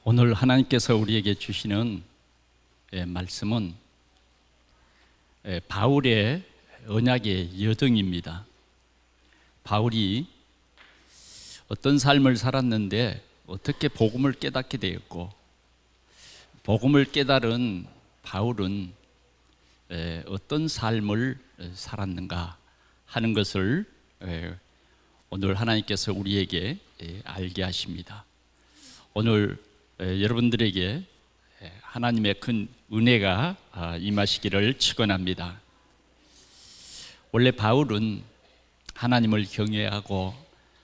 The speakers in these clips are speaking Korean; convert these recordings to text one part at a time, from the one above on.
오늘 하나님께서 우리에게 주시는 말씀은 바울의 언약의 여정입니다. 바울이 어떤 삶을 살았는데 어떻게 복음을 깨닫게 되었고, 복음을 깨달은 바울은 어떤 삶을 살았는가 하는 것을 오늘 하나님께서 우리에게 알게 하십니다. 오늘 여러분들에게 하나님의 큰 은혜가 임하시기를 축원합니다. 원래 바울은 하나님을 경외하고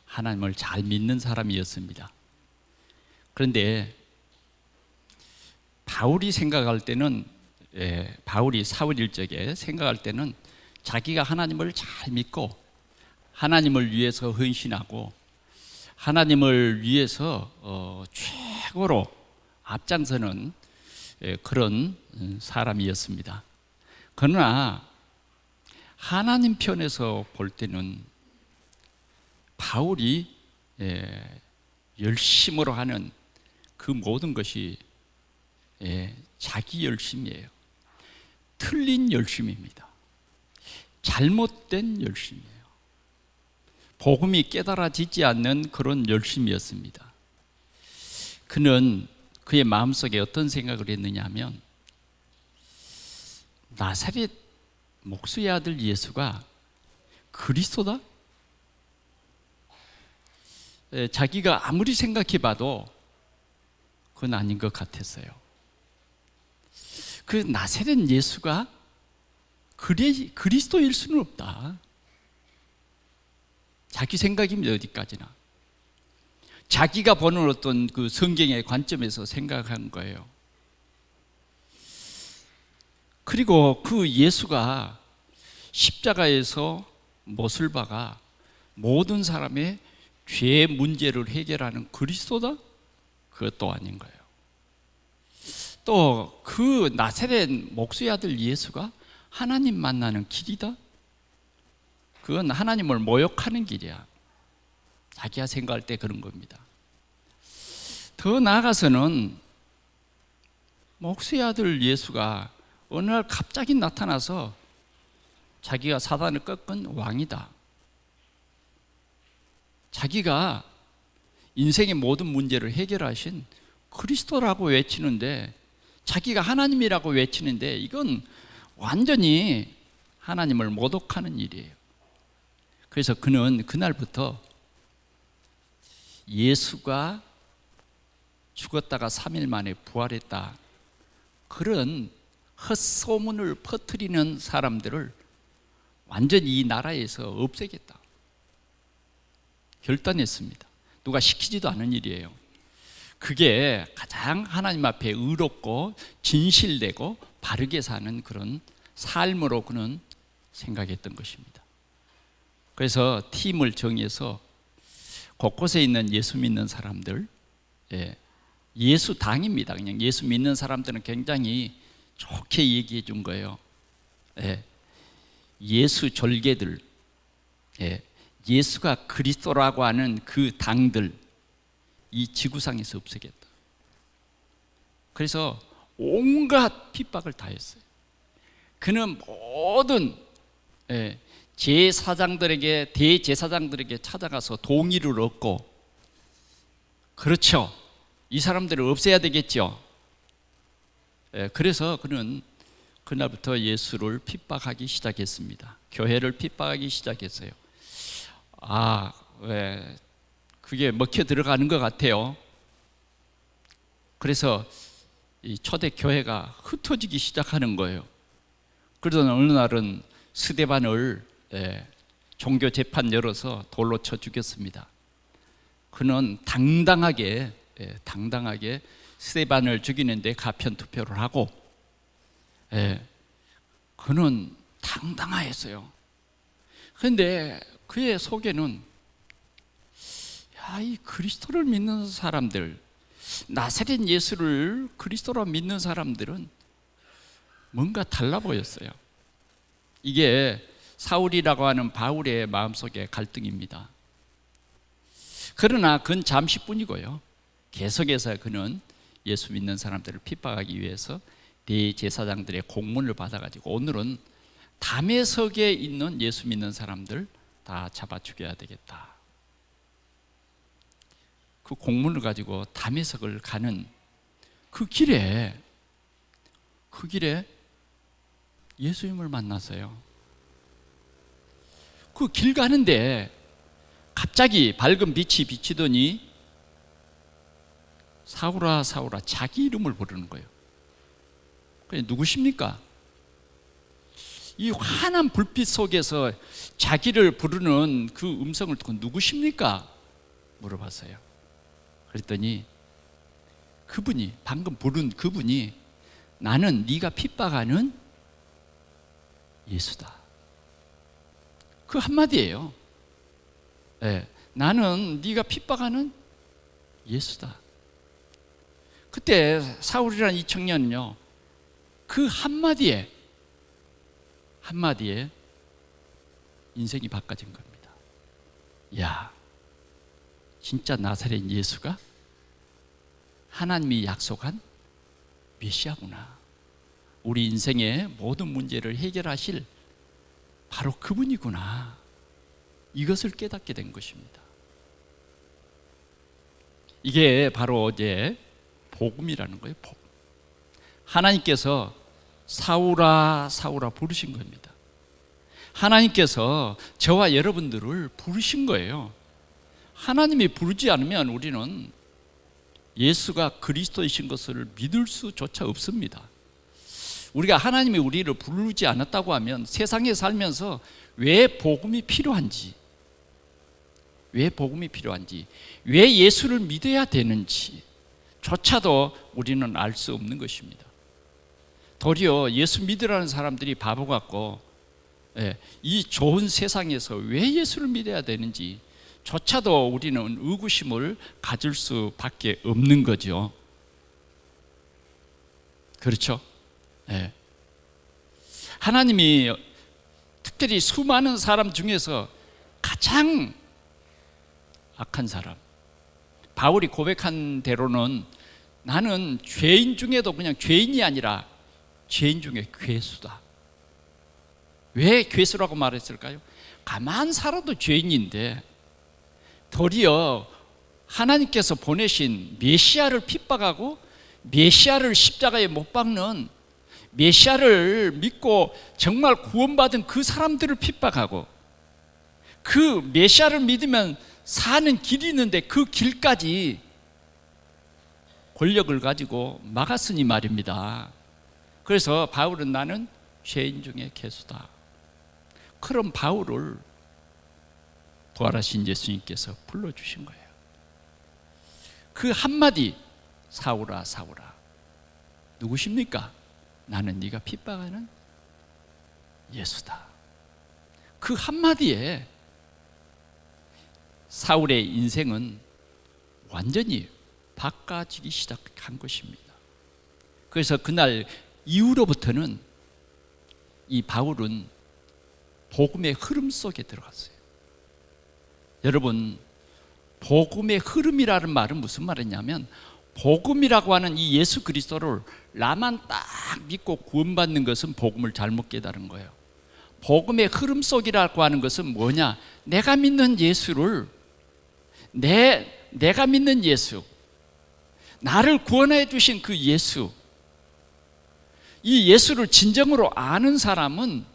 하나님을 잘 믿는 사람이었습니다. 그런데 바울이 생각할 때는 바울이 사울 일적에 생각할 때는 자기가 하나님을 잘 믿고 하나님을 위해서 헌신하고 하나님을 위해서 최고로 앞장서는 그런 사람이었습니다. 그러나 하나님 편에서 볼 때는 바울이 열심으로 하는 그 모든 것이 자기 열심이에요. 틀린 열심입니다. 잘못된 열심이에요. 복음이 깨달아지지 않는 그런 열심이었습니다. 그는 그의 마음속에 어떤 생각을 했느냐 하면, 나사렛 목수의 아들 예수가 그리스도다? 자기가 아무리 생각해봐도 그건 아닌 것 같았어요. 그 나사렛 예수가 그리스도일 수는 없다. 자기 생각입니다. 어디까지나 자기가 보는 어떤 그 성경의 관점에서 생각한 거예요. 그리고 그 예수가 십자가에서 못을 박아 모든 사람의 죄 문제를 해결하는 그리스도다? 그것도 아닌 거예요. 또 그 나사렛 목수의 아들 예수가 하나님 만나는 길이다? 그건 하나님을 모욕하는 길이야. 자기가 생각할 때 그런 겁니다. 더 나아가서는 목수의 아들 예수가 어느 날 갑자기 나타나서 자기가 사단을 꺾은 왕이다, 자기가 인생의 모든 문제를 해결하신 그리스도라고 외치는데, 자기가 하나님이라고 외치는데, 이건 완전히 하나님을 모독하는 일이에요. 그래서 그는 그날부터 예수가 죽었다가 3일 만에 부활했다, 그런 헛소문을 퍼뜨리는 사람들을 완전히 이 나라에서 없애겠다 결단했습니다. 누가 시키지도 않은 일이에요. 그게 가장 하나님 앞에 의롭고 진실되고 바르게 사는 그런 삶으로 그는 생각했던 것입니다. 그래서 팀을 정해서 곳곳에 있는 예수 믿는 사람들, 예수 당입니다. 그냥 예수 믿는 사람들은 굉장히 좋게 얘기해 준 거예요. 예수 졸개들, 예수가 그리스도라고 하는 그 당들, 이 지구상에서 없애겠다. 그래서 온갖 핍박을 다 했어요. 그는 모든 제사장들에게, 대제사장들에게 찾아가서 동의를 얻고, 그렇죠, 이 사람들을 없애야 되겠죠. 그래서 그는 그날부터 예수를 핍박하기 시작했습니다. 교회를 핍박하기 시작했어요. 왜 그게 먹혀 들어가는 것 같아요. 그래서 이 초대 교회가 흩어지기 시작하는 거예요. 그러던 어느 날은 스데반을 종교 재판 열어서 돌로 쳐 죽였습니다. 그는 당당하게 스데반을 죽이는데 가편 투표를 하고, 그는 당당했어요. 그런데 그의 속에는, 이 그리스도를 믿는 사람들, 나사렛 예수를 그리스도로 믿는 사람들은 뭔가 달라 보였어요. 이게 사울이라고 하는 바울의 마음속의 갈등입니다. 그러나 그건 잠시뿐이고요. 계속해서 그는 예수 믿는 사람들을 핍박하기 위해서 대제사장들의 공문을 받아가지고 오늘은 담에석에 있는 예수 믿는 사람들 다 잡아 죽여야 되겠다. 그 공문을 가지고 담에석을 가는 그 길에 예수님을 만났어요. 그 길 가는데 갑자기 밝은 빛이 비치더니 사울아 사울아 자기 이름을 부르는 거예요. 그게 누구십니까? 이 환한 불빛 속에서 자기를 부르는 그 음성을 듣고 누구십니까? 물어봤어요. 그랬더니 그분이, 방금 부른 그분이 나는 네가 핍박하는 예수다. 그 한마디예요. 네, 나는 네가 핍박하는 예수다. 그때 사울이라는 이 청년은요, 그 한마디에 인생이 바꿔진 겁니다. 야, 진짜 나사렛 예수가 하나님이 약속한 메시아구나. 우리 인생의 모든 문제를 해결하실 바로 그분이구나. 이것을 깨닫게 된 것입니다. 이게 바로 어제 복음이라는 거예요. 복음. 하나님께서 사울아 사울아 부르신 겁니다. 하나님께서 저와 여러분들을 부르신 거예요. 하나님이 부르지 않으면 우리는 예수가 그리스도이신 것을 믿을 수조차 없습니다. 우리가 하나님이 우리를 부르지 않았다고 하면 세상에 살면서 왜 복음이 필요한지, 왜 예수를 믿어야 되는지 조차도 우리는 알 수 없는 것입니다. 도리어 예수 믿으라는 사람들이 바보 같고, 이 좋은 세상에서 왜 예수를 믿어야 되는지 조차도 우리는 의구심을 가질 수밖에 없는 거죠. 그렇죠? 하나님이 특별히 수많은 사람 중에서 가장 악한 사람, 바울이 고백한 대로는 나는 죄인 중에도 그냥 죄인이 아니라 죄인 중에 괴수다. 왜 괴수라고 말했을까요? 가만 살아도 죄인인데 도리어 하나님께서 보내신 메시아를 핍박하고 메시아를 십자가에 못 박는, 메시아를 믿고 정말 구원받은 그 사람들을 핍박하고, 그 메시아를 믿으면 사는 길이 있는데 그 길까지 권력을 가지고 막았으니 말입니다. 그래서 바울은 나는 죄인 중에 괴수다. 그럼 바울을 부활하신 예수님께서 불러주신 거예요. 그 한마디, 사울아 사울아 누구십니까? 나는 네가 핍박하는 예수다. 그 한마디에 사울의 인생은 완전히 바꿔지기 시작한 것입니다. 그래서 그날 이후로부터는 이 바울은 복음의 흐름 속에 들어갔어요. 여러분, 복음의 흐름이라는 말은 무슨 말이냐면, 복음이라고 하는 이 예수 그리스도를 나만 딱 믿고 구원받는 것은 복음을 잘못 깨달은 거예요. 복음의 흐름 속이라고 하는 것은 뭐냐? 내가 믿는 예수를, 내가 믿는 예수, 나를 구원해 주신 그 예수, 이 예수를 진정으로 아는 사람은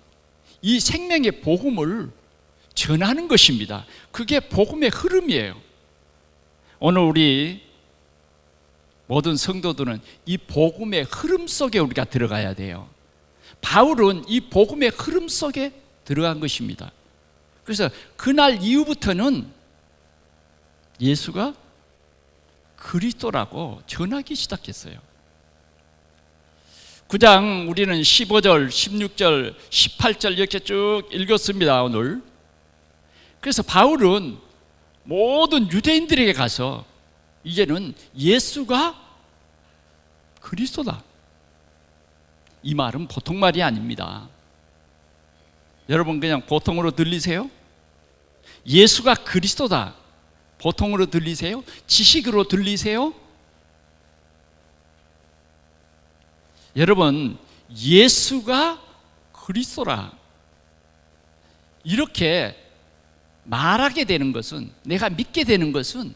이 생명의 복음을 전하는 것입니다. 그게 복음의 흐름이에요. 오늘 우리 모든 성도들은 이 복음의 흐름 속에 우리가 들어가야 돼요. 바울은 이 복음의 흐름 속에 들어간 것입니다. 그래서 그날 이후부터는 예수가 그리스도라고 전하기 시작했어요. 9장 우리는 15절, 16절, 18절 이렇게 쭉 읽었습니다, 오늘. 그래서 바울은 모든 유대인들에게 가서 이제는 예수가 그리스도다, 이 말은 보통 말이 아닙니다. 여러분 그냥 보통으로 들리세요? 예수가 그리스도다 보통으로 들리세요? 지식으로 들리세요? 여러분, 예수가 그리스도라 이렇게 말하게 되는 것은, 내가 믿게 되는 것은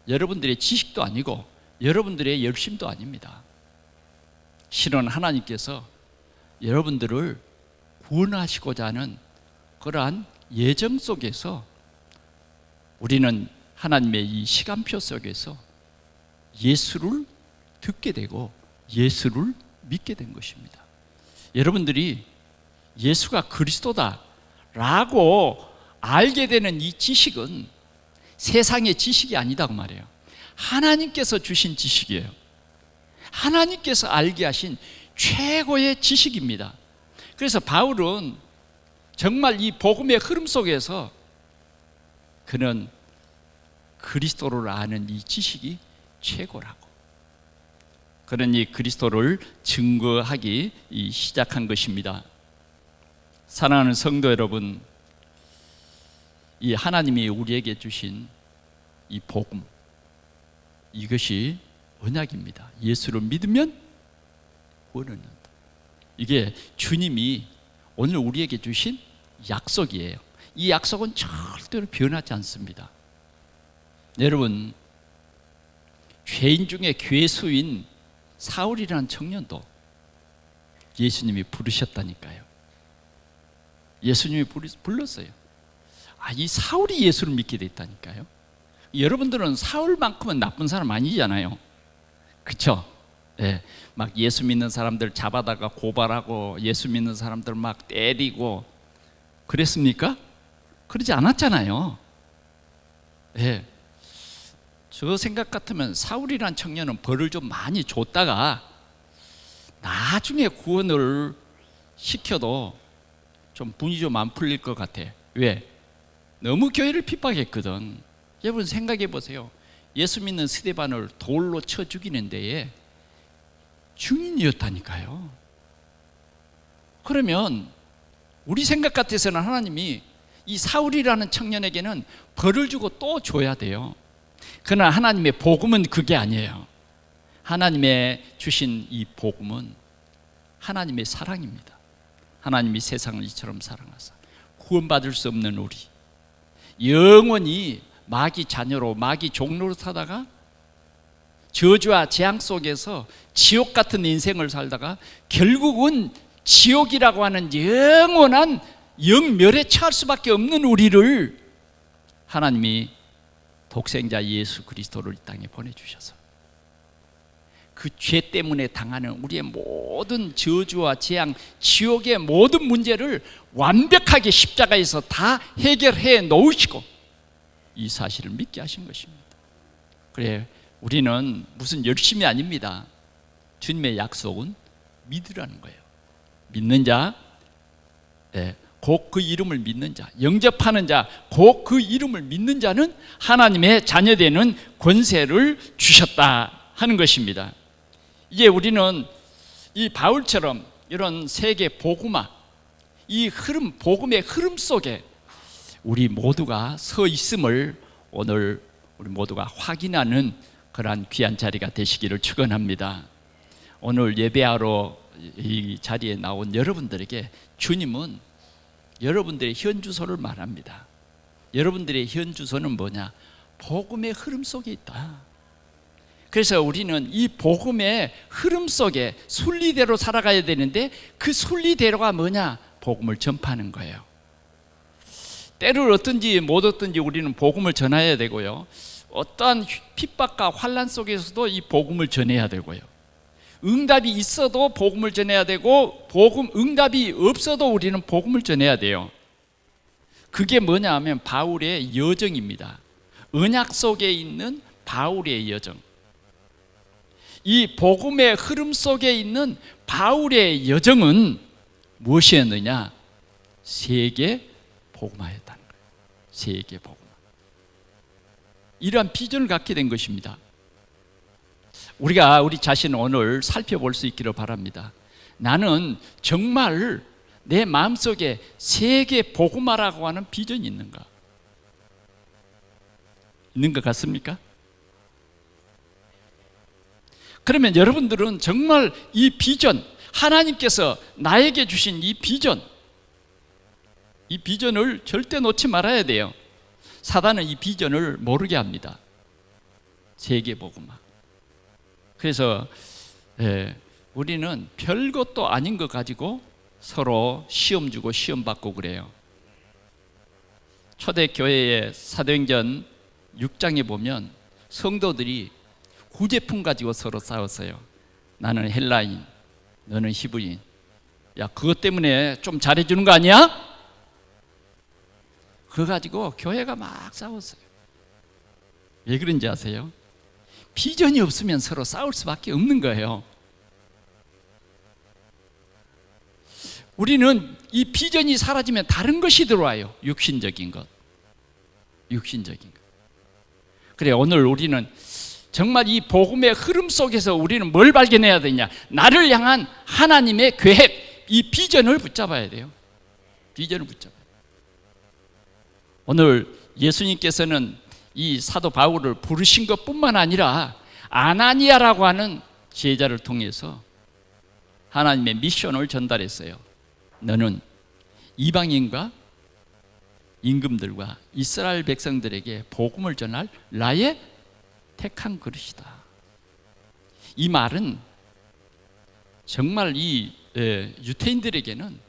여러분들의 지식도 아니고 여러분들의 열심도 아닙니다. 실은 하나님께서 여러분들을 구원하시고자 하는 그러한 예정 속에서 우리는 하나님의 이 시간표 속에서 예수를 듣게 되고 예수를 믿게 된 것입니다. 여러분들이 예수가 그리스도다 라고 알게 되는 이 지식은 세상의 지식이 아니다고 말해요. 하나님께서 주신 지식이에요. 하나님께서 알게 하신 최고의 지식입니다. 그래서 바울은 정말 이 복음의 흐름 속에서 그는 그리스도를 아는 이 지식이 최고라고, 그는 이 그리스도를 증거하기 시작한 것입니다. 사랑하는 성도 여러분, 이 하나님이 우리에게 주신 이 복음, 이것이 언약입니다. 예수를 믿으면 구원을 얻는다. 이게 주님이 오늘 우리에게 주신 약속이에요. 이 약속은 절대로 변하지 않습니다. 여러분, 죄인 중에 괴수인 사울이라는 청년도 예수님이 부르셨다니까요. 예수님이 불렀어요. 이 사울이 예수를 믿게 됐다니까요. 여러분들은 사울만큼은 나쁜 사람 아니잖아요. 그렇죠? 네, 막 예수 믿는 사람들 잡아다가 고발하고 예수 믿는 사람들 막 때리고 그랬습니까? 그러지 않았잖아요. 네. 저 생각 같으면 사울이란 청년은 벌을 좀 많이 줬다가 나중에 구원을 시켜도 좀 분이 좀 안 풀릴 것 같아. 왜? 너무 교회를 핍박했거든. 여러분 생각해 보세요. 예수 믿는 스데반을 돌로 쳐 죽이는 데에 증인이었다니까요. 그러면 우리 생각 같아서는 하나님이 이 사울이라는 청년에게는 벌을 주고 또 줘야 돼요. 그러나 하나님의 복음은 그게 아니에요. 하나님의 주신 이 복음은 하나님의 사랑입니다. 하나님이 세상을 이처럼 사랑하사 구원받을 수 없는 우리, 영원히 마귀 자녀로 마귀 종로로 사다가 저주와 재앙 속에서 지옥 같은 인생을 살다가 결국은 지옥이라고 하는 영원한 영멸에 처할 수밖에 없는 우리를 하나님이 독생자 예수 그리스도를 이 땅에 보내주셔서 그 죄 때문에 당하는 우리의 모든 저주와 재앙, 지옥의 모든 문제를 완벽하게 십자가에서 다 해결해 놓으시고 이 사실을 믿게 하신 것입니다. 그래, 우리는 무슨 열심이 아닙니다. 주님의 약속은 믿으라는 거예요. 믿는 자, 곧 그 이름을 믿는 자, 영접하는 자, 곧 그 이름을 믿는 자는 하나님의 자녀되는 권세를 주셨다 하는 것입니다. 이제 우리는 이 바울처럼 이런 세계 복음화, 이 흐름, 복음의 흐름 속에 우리 모두가 서 있음을 오늘 우리 모두가 확인하는 그러한 귀한 자리가 되시기를 축원합니다. 오늘 예배하러 이 자리에 나온 여러분들에게 주님은 여러분들의 현 주소를 말합니다. 여러분들의 현 주소는 뭐냐? 복음의 흐름 속에 있다. 그래서 우리는 이 복음의 흐름 속에 순리대로 살아가야 되는데 그 순리대로가 뭐냐? 복음을 전파하는 거예요. 때를 얻든지 못 얻든지 우리는 복음을 전해야 되고요, 어떠한 핍박과 환난 속에서도 이 복음을 전해야 되고요, 응답이 있어도 복음을 전해야 되고 응답이 없어도 우리는 복음을 전해야 돼요. 그게 뭐냐 하면 바울의 여정입니다. 언약 속에 있는 바울의 여정. 이 복음의 흐름 속에 있는 바울의 여정은 무엇이었느냐? 세계 복음화였다는 거예요. 세계 복음화. 이러한 비전을 갖게 된 것입니다. 우리가 우리 자신을 오늘 살펴볼 수 있기를 바랍니다. 나는 정말 내 마음속에 세계 복음화라고 하는 비전이 있는가? 있는 것 같습니까? 그러면 여러분들은 정말 이 비전, 하나님께서 나에게 주신 이 비전을 절대 놓지 말아야 돼요. 사단은 이 비전을 모르게 합니다. 세계복음화. 그래서 우리는 별것도 아닌 것 가지고 서로 시험 주고 시험 받고 그래요. 초대교회의 사도행전 6장에 보면 성도들이 구제품 가지고 서로 싸웠어요. 나는 헬라인, 너는 히브리인. 야, 그것 때문에 좀 잘해주는 거 아니야? 그거 가지고 교회가 막 싸웠어요. 왜 그런지 아세요? 비전이 없으면 서로 싸울 수밖에 없는 거예요. 우리는 이 비전이 사라지면 다른 것이 들어와요. 육신적인 것. 그래, 오늘 우리는 정말 이 복음의 흐름 속에서 우리는 뭘 발견해야 되냐? 나를 향한 하나님의 계획, 이 비전을 붙잡아야 돼요. 비전을 붙잡아야 돼요. 오늘 예수님께서는 이 사도 바울을 부르신 것뿐만 아니라 아나니아라고 하는 제자를 통해서 하나님의 미션을 전달했어요. 너는 이방인과 임금들과 이스라엘 백성들에게 복음을 전할 나의 택한 그릇이다. 이 말은 정말 이 유대인들에게는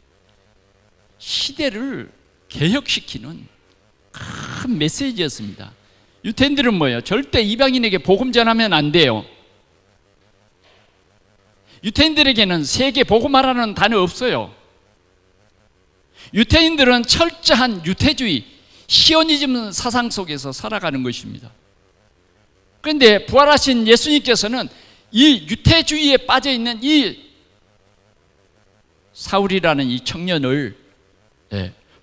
시대를 개혁시키는 큰 메시지였습니다. 유대인들은 뭐예요? 절대 이방인에게 복음 전하면 안 돼요. 유대인들에게는 세계 복음화라는 단어 없어요. 유대인들은 철저한 유태주의, 시오니즘 사상 속에서 살아가는 것입니다. 그런데 부활하신 예수님께서는 이 유태주의에 빠져있는 이 사울이라는 이 청년을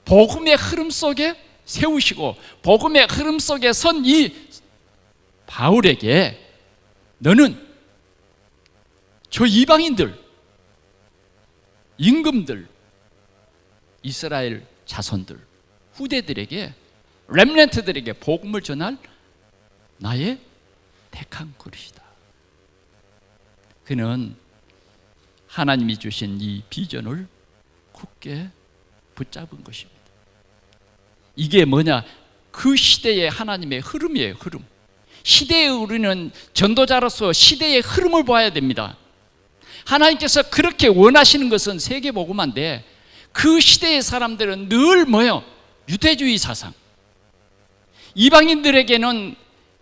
복음의 흐름 속에 세우시고 복음의 흐름 속에 선 이 바울에게 너는 저 이방인들, 임금들, 이스라엘 자손들, 후대들에게, 렘넌트들에게 복음을 전할 나의 택한 그릇이다. 그는 하나님이 주신 이 비전을 굳게 붙잡은 것입니다. 이게 뭐냐? 그 시대의 하나님의 흐름이에요. 흐름. 시대에 우리는 전도자로서 시대의 흐름을 봐야 됩니다. 하나님께서 그렇게 원하시는 것은 세계복음화인데 그 시대의 사람들은 늘 뭐예요? 유대주의 사상. 이방인들에게는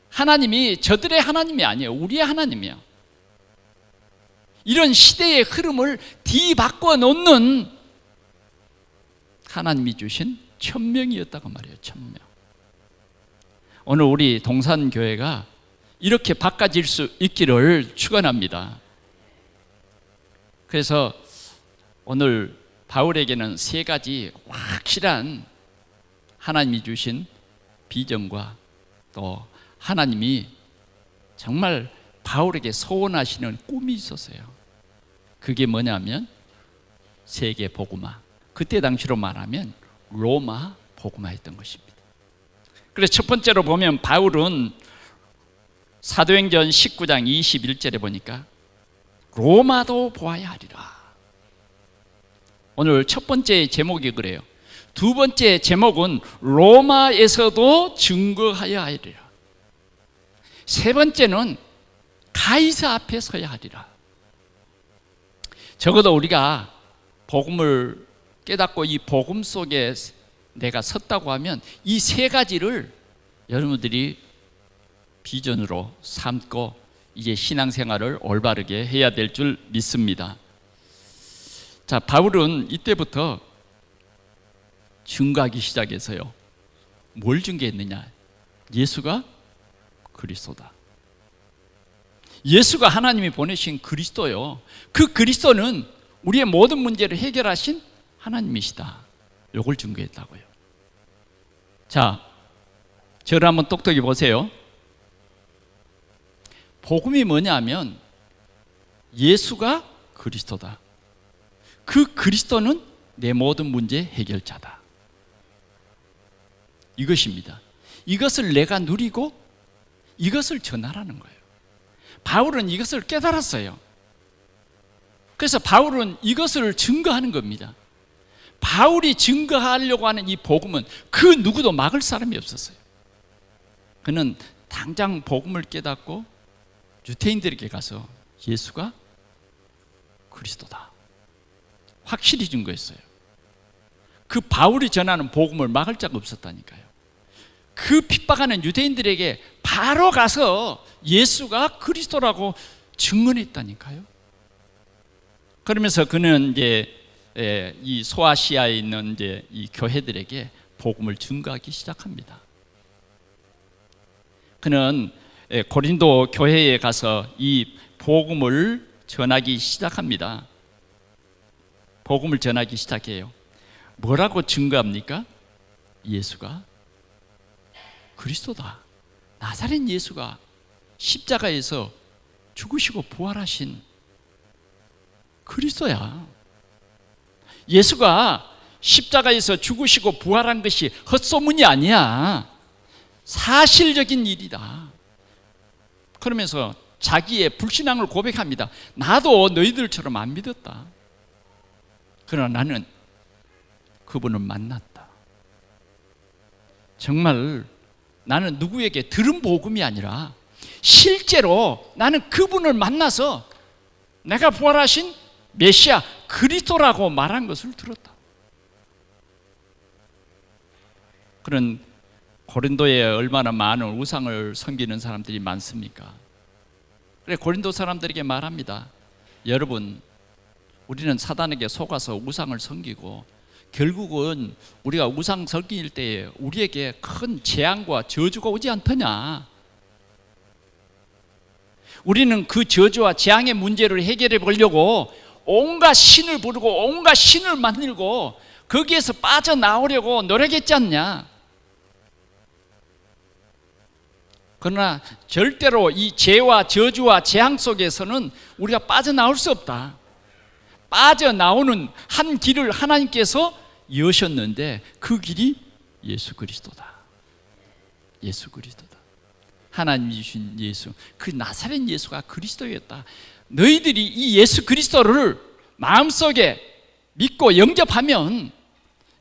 하나님이 저들의 하나님이 아니에요. 우리의 하나님이에요. 이런 시대의 흐름을 뒤바꿔 놓는 하나님이 주신 천명이었다고 말이에요. 천명. 오늘 우리 동산교회가 이렇게 바꿔질 수 있기를 축원합니다. 그래서 오늘 바울에게는 세 가지 확실한 하나님이 주신 비전과 또 하나님이 정말 바울에게 소원하시는 꿈이 있었어요. 그게 뭐냐면 세계 복음화. 그때 당시로 말하면 로마 복음화였던 것입니다. 그래서 첫 번째로 보면 바울은 사도행전 19장 21절에 보니까 로마도 보아야 하리라. 오늘 첫 번째 제목이 그래요. 두 번째 제목은 로마에서도 증거하여야 하리라. 세 번째는 가이사 앞에 서야 하리라. 적어도 우리가 복음을 깨닫고 이 복음 속에 내가 섰다고 하면 이 세 가지를 여러분들이 비전으로 삼고 이제 신앙생활을 올바르게 해야 될 줄 믿습니다. 자, 바울은 이때부터 증거하기 시작해서요. 뭘 증거했느냐? 예수가 그리스도다. 예수가 하나님이 보내신 그리스도요. 그 그리스도는 우리의 모든 문제를 해결하신 하나님이시다. 이걸 증거했다고요. 자, 저를 한번 똑똑히 보세요. 복음이 뭐냐면 예수가 그리스도다. 그 그리스도는 내 모든 문제 해결자다. 이것입니다. 이것을 내가 누리고 이것을 전하라는 거예요. 바울은 이것을 깨달았어요. 그래서 바울은 이것을 증거하는 겁니다. 바울이 증거하려고 하는 이 복음은 그 누구도 막을 사람이 없었어요. 그는 당장 복음을 깨닫고 유대인들에게 가서 예수가 그리스도다 확실히 증거했어요. 그 바울이 전하는 복음을 막을 자가 없었다니까요. 그 핍박하는 유대인들에게 바로 가서 예수가 그리스도라고 증언했다니까요. 그러면서 그는 이제 이 소아시아에 있는 이제 이 교회들에게 복음을 증거하기 시작합니다. 그는 고린도 교회에 가서 이 복음을 전하기 시작합니다. 복음을 전하기 시작해요. 뭐라고 증거합니까? 예수가 그리스도다. 나사렛 예수가 십자가에서 죽으시고 부활하신 그리스도야. 예수가 십자가에서 죽으시고 부활한 것이 헛소문이 아니야. 사실적인 일이다. 그러면서 자기의 불신앙을 고백합니다. 나도 너희들처럼 안 믿었다. 그러나 나는 그분을 만났다. 정말 나는 누구에게 들은 복음이 아니라 실제로 나는 그분을 만나서 내가 부활하신 메시아 그리스도라고 말한 것을 들었다. 그런 고린도에 얼마나 많은 우상을 섬기는 사람들이 많습니까? 그래 고린도 사람들에게 말합니다. 여러분, 우리는 사단에게 속아서 우상을 섬기고 결국은 우리가 우상 섬길 때에 우리에게 큰 재앙과 저주가 오지 않더냐? 우리는 그 저주와 재앙의 문제를 해결해 보려고 온갖 신을 부르고 온갖 신을 만들고 거기에서 빠져나오려고 노력했지 않냐? 그러나 절대로 이 죄와 저주와 재앙 속에서는 우리가 빠져나올 수 없다. 빠져나오는 한 길을 하나님께서 여셨는데 그 길이 예수 그리스도다. 예수 그리스도다. 하나님이 주신 예수, 그 나사렛 예수가 그리스도였다. 너희들이 이 예수 그리스도를 마음속에 믿고 영접하면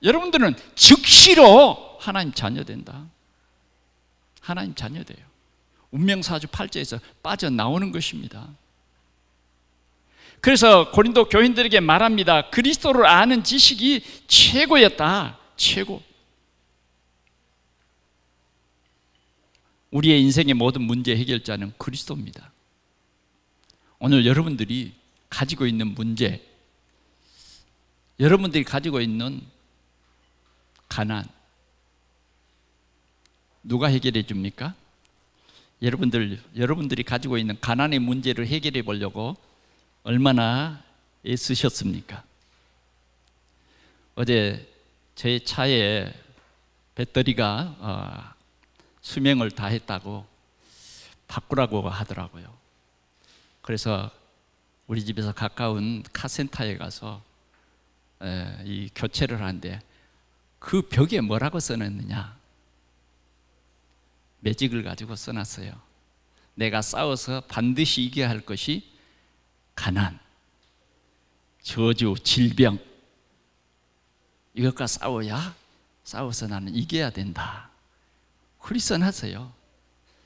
여러분들은 즉시로 하나님 자녀 된다. 하나님 자녀 돼요. 운명사주 8절에서 빠져나오는 것입니다. 그래서 고린도 교인들에게 말합니다. 그리스도를 아는 지식이 최고였다. 최고. 우리의 인생의 모든 문제 해결자는 그리스도입니다. 오늘 여러분들이 가지고 있는 문제, 여러분들이 가지고 있는 가난, 누가 해결해 줍니까? 여러분들이 가지고 있는 가난의 문제를 해결해 보려고 얼마나 애쓰셨습니까? 어제 제 차에 배터리가 수명을 다했다고 바꾸라고 하더라고요. 그래서 우리 집에서 가까운 카센터에 가서 이 교체를 하는데 그 벽에 뭐라고 써놨느냐? 매직을 가지고 써놨어요. 내가 싸워서 반드시 이겨야 할 것이 가난, 저주, 질병, 이것과 싸워서 나는 이겨야 된다. 그리 써놨어요.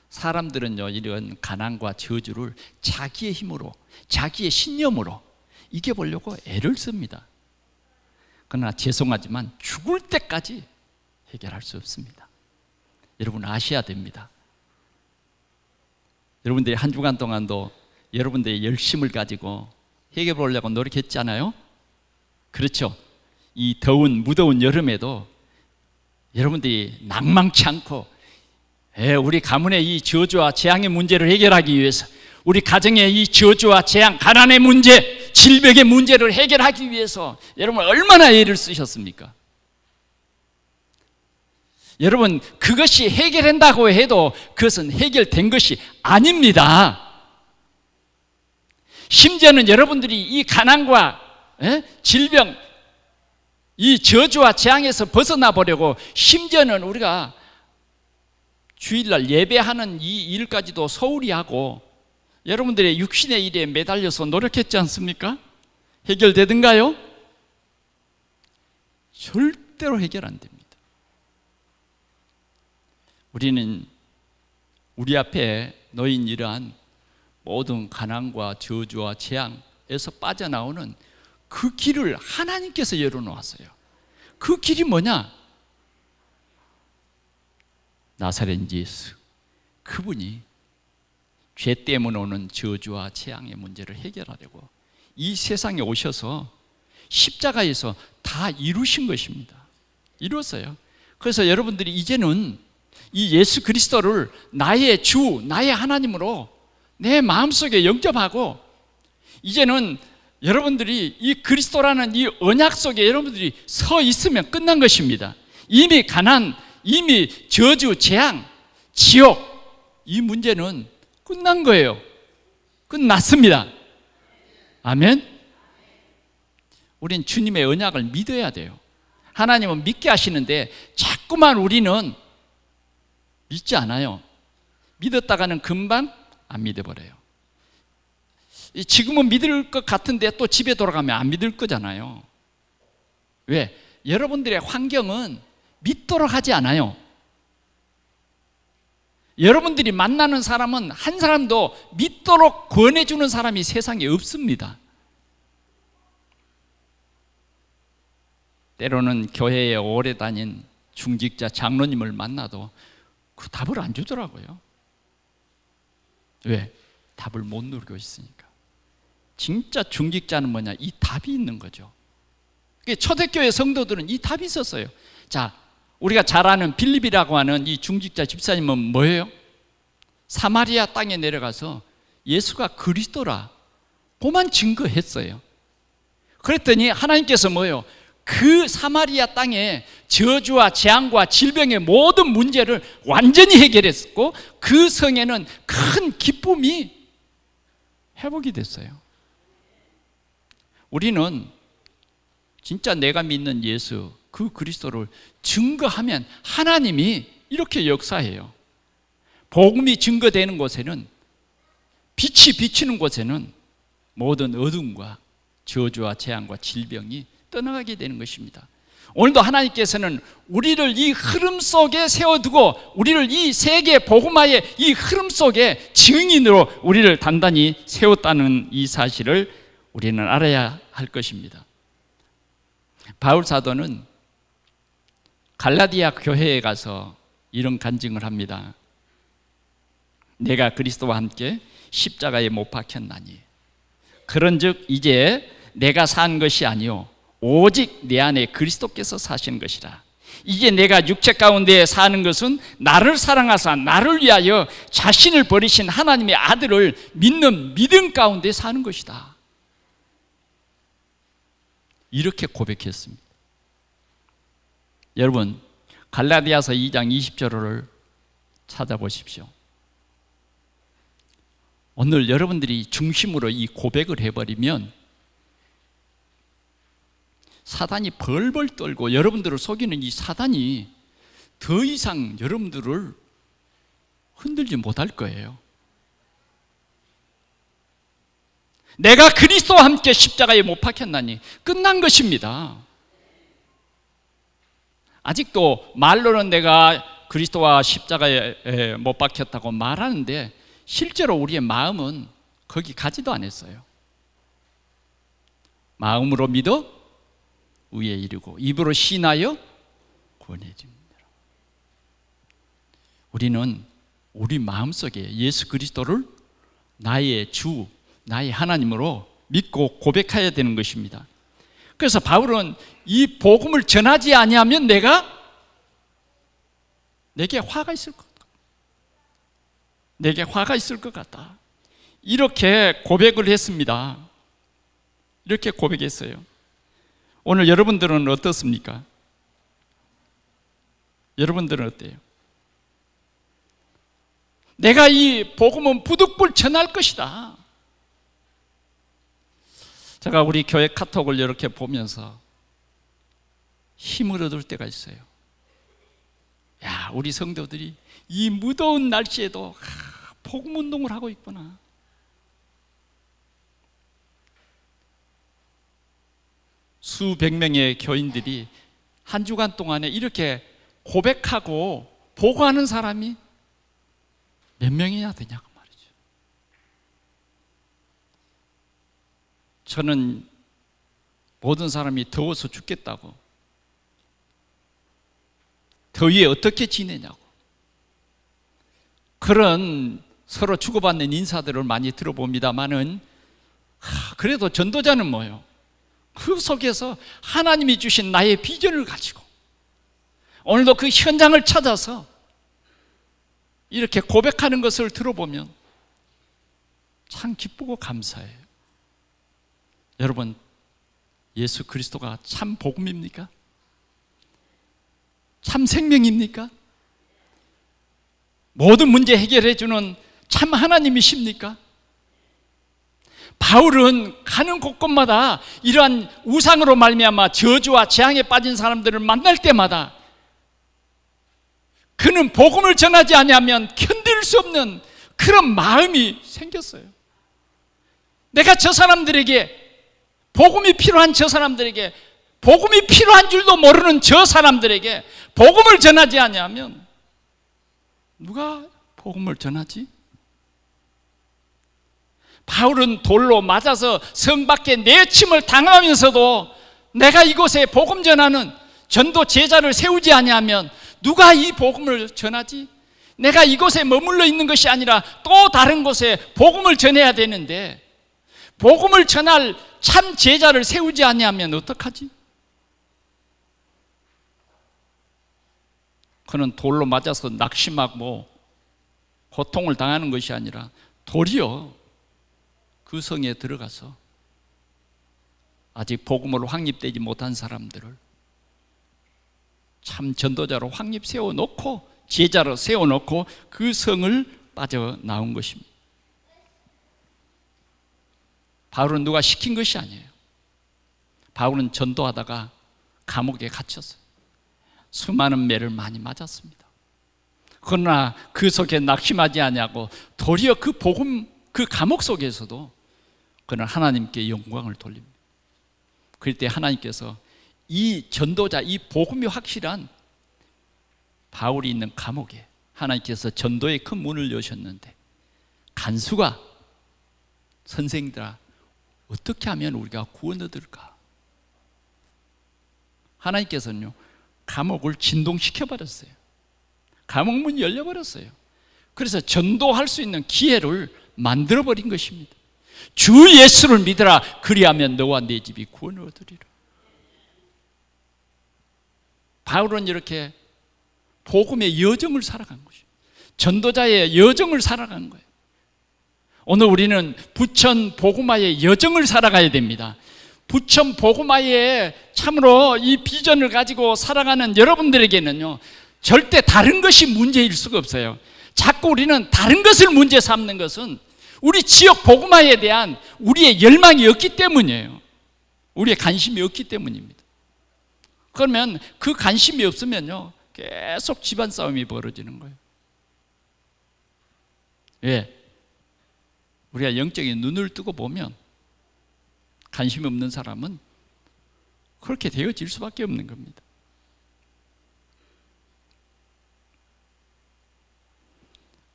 사람들은요, 이런 가난과 저주를 자기의 힘으로, 자기의 신념으로 이겨보려고 애를 씁니다. 그러나 죄송하지만 죽을 때까지 해결할 수 없습니다. 여러분 아셔야 됩니다. 여러분들이 한 주간 동안도 여러분들의 열심을 가지고 해결해 보려고 노력했잖아요. 그렇죠. 이 더운 무더운 여름에도 여러분들이 낭망치 않고 우리 가문의 이 저주와 재앙의 문제를 해결하기 위해서, 우리 가정의 이 저주와 재앙, 가난의 문제, 질병의 문제를 해결하기 위해서 여러분 얼마나 애를 쓰셨습니까? 여러분, 그것이 해결된다고 해도 그것은 해결된 것이 아닙니다. 심지어는 여러분들이 이 가난과 질병, 이 저주와 재앙에서 벗어나 보려고 심지어는 우리가 주일날 예배하는 이 일까지도 소홀히 하고 여러분들의 육신의 일에 매달려서 노력했지 않습니까? 해결되든가요? 절대로 해결 안 됩니다. 우리는 우리 앞에 놓인 이러한 모든 가난과 저주와 재앙에서 빠져나오는 그 길을 하나님께서 열어놓았어요. 그 길이 뭐냐? 나사렛 예수, 그분이 죄 때문에 오는 저주와 재앙의 문제를 해결하려고 이 세상에 오셔서 십자가에서 다 이루신 것입니다. 이루었어요. 그래서 여러분들이 이제는 이 예수 그리스도를 나의 주, 나의 하나님으로 내 마음속에 영접하고, 이제는 여러분들이 이 그리스도라는 이 언약 속에 여러분들이 서 있으면 끝난 것입니다. 이미 가난, 이미 저주, 재앙, 지옥, 이 문제는 끝난 거예요. 끝났습니다. 아멘. 우린 주님의 언약을 믿어야 돼요. 하나님은 믿게 하시는데 자꾸만 우리는 믿지 않아요. 믿었다가는 금방 안 믿어버려요. 지금은 믿을 것 같은데 또 집에 돌아가면 안 믿을 거잖아요. 왜? 여러분들의 환경은 믿도록 하지 않아요. 여러분들이 만나는 사람은 한 사람도 믿도록 권해주는 사람이 세상에 없습니다. 때로는 교회에 오래 다닌 중직자 장로님을 만나도 그 답을 안 주더라고요. 왜? 답을 못 누리고 있으니까. 진짜 중직자는 뭐냐? 이 답이 있는 거죠. 초대교회 성도들은 이 답이 있었어요. 자, 우리가 잘 아는 빌립이라고 하는 이 중직자 집사님은 뭐예요? 사마리아 땅에 내려가서 예수가 그리스도라 그만 증거했어요. 그랬더니 하나님께서 뭐예요? 그 사마리아 땅에 저주와 재앙과 질병의 모든 문제를 완전히 해결했고, 그 성에는 큰 기쁨이 회복이 됐어요. 우리는 진짜 내가 믿는 예수, 그 그리스도를 증거하면 하나님이 이렇게 역사해요. 복음이 증거되는 곳에는, 빛이 비치는 곳에는 모든 어둠과 저주와 재앙과 질병이 떠나가게 되는 것입니다. 오늘도 하나님께서는 우리를 이 흐름 속에 세워두고, 우리를 이 세계 복음화의 이 흐름 속에 증인으로 우리를 단단히 세웠다는 이 사실을 우리는 알아야 할 것입니다. 바울 사도는 갈라디아 교회에 가서 이런 간증을 합니다. 내가 그리스도와 함께 십자가에 못 박혔나니 그런즉 이제 내가 산 것이 아니요 오직 내 안에 그리스도께서 사시는 것이라. 이제 내가 육체 가운데 사는 것은 나를 사랑하사 나를 위하여 자신을 버리신 하나님의 아들을 믿는 믿음 가운데 사는 것이다. 이렇게 고백했습니다. 여러분, 갈라디아서 2장 20절을 찾아보십시오. 오늘 여러분들이 중심으로 이 고백을 해버리면 사단이 벌벌 떨고, 여러분들을 속이는 이 사단이 더 이상 여러분들을 흔들지 못할 거예요. 내가 그리스도와 함께 십자가에 못 박혔나니 끝난 것입니다. 아직도 말로는 내가 그리스도와 십자가에 못 박혔다고 말하는데 실제로 우리의 마음은 거기 가지도 않았어요. 마음으로 믿어 의에 이르고 입으로 신하여 구원해집니다. 우리는 우리 마음속에 예수 그리스도를 나의 주, 나의 하나님으로 믿고 고백해야 되는 것입니다. 그래서 바울은 이 복음을 전하지 아니하면 내게 화가 있을 것 같다. 내게 화가 있을 것 같다. 이렇게 고백을 했습니다. 이렇게 고백했어요. 오늘 여러분들은 어떻습니까? 여러분들은 어때요? 내가 이 복음은 부득불 전할 것이다. 제가 우리 교회 카톡을 이렇게 보면서 힘을 얻을 때가 있어요. 야, 우리 성도들이 이 무더운 날씨에도 복음 운동을 하고 있구나. 수백 명의 교인들이 한 주간 동안에 이렇게 고백하고 보고하는 사람이 몇 명이나 되냐고 말이죠. 저는 모든 사람이 더워서 죽겠다고, 더위에 어떻게 지내냐고, 그런 서로 주고받는 인사들을 많이 들어봅니다만은, 그래도 전도자는 뭐예요? 그 속에서 하나님이 주신 나의 비전을 가지고 오늘도 그 현장을 찾아서 이렇게 고백하는 것을 들어보면 참 기쁘고 감사해요. 여러분, 예수 그리스도가 참 복음입니까? 참 생명입니까? 모든 문제 해결해 주는 참 하나님이십니까? 바울은 가는 곳곳마다 이러한 우상으로 말미암아 저주와 재앙에 빠진 사람들을 만날 때마다 그는 복음을 전하지 아니하면 견딜 수 없는 그런 마음이 생겼어요. 내가 저 사람들에게, 복음이 필요한 저 사람들에게, 복음이 필요한 줄도 모르는 저 사람들에게 복음을 전하지 아니하면 누가 복음을 전하지? 바울은 돌로 맞아서 성 밖에 내침을 당하면서도 내가 이곳에 복음 전하는 전도 제자를 세우지 아니하면 누가 이 복음을 전하지? 내가 이곳에 머물러 있는 것이 아니라 또 다른 곳에 복음을 전해야 되는데 복음을 전할 참 제자를 세우지 아니하면 어떡하지? 그는 돌로 맞아서 낙심하고 고통을 당하는 것이 아니라 도리어 그 성에 들어가서 아직 복음으로 확립되지 못한 사람들을 참 전도자로 확립 세워놓고 제자로 세워놓고 그 성을 빠져나온 것입니다. 바울은 누가 시킨 것이 아니에요. 바울은 전도하다가 감옥에 갇혔어요. 수많은 매를 많이 맞았습니다. 그러나 그 속에 낙심하지 아니하고 도리어 그 복음, 그 감옥 속에서도 그는 하나님께 영광을 돌립니다. 그럴 때 하나님께서 이 전도자, 이 복음이 확실한 바울이 있는 감옥에 하나님께서 전도의 큰 문을 여셨는데 간수가 선생들아 어떻게 하면 우리가 구원 얻을까? 하나님께서는요 감옥을 진동시켜 버렸어요. 감옥 문이 열려 버렸어요. 그래서 전도할 수 있는 기회를 만들어 버린 것입니다. 주 예수를 믿으라 그리하면 너와 네 집이 구원을 얻으리라. 바울은 이렇게 복음의 여정을 살아간 것이에요. 전도자의 여정을 살아간 거예요. 오늘 우리는 부천 복음화의 여정을 살아가야 됩니다. 부천 복음화에 참으로 이 비전을 가지고 살아가는 여러분들에게는요 절대 다른 것이 문제일 수가 없어요. 자꾸 우리는 다른 것을 문제 삼는 것은 우리 지역 복음화에 대한 우리의 열망이 없기 때문이에요. 우리의 관심이 없기 때문입니다. 그러면 그 관심이 없으면요 계속 집안 싸움이 벌어지는 거예요. 왜? 우리가 영적인 눈을 뜨고 보면 관심이 없는 사람은 그렇게 되어질 수밖에 없는 겁니다.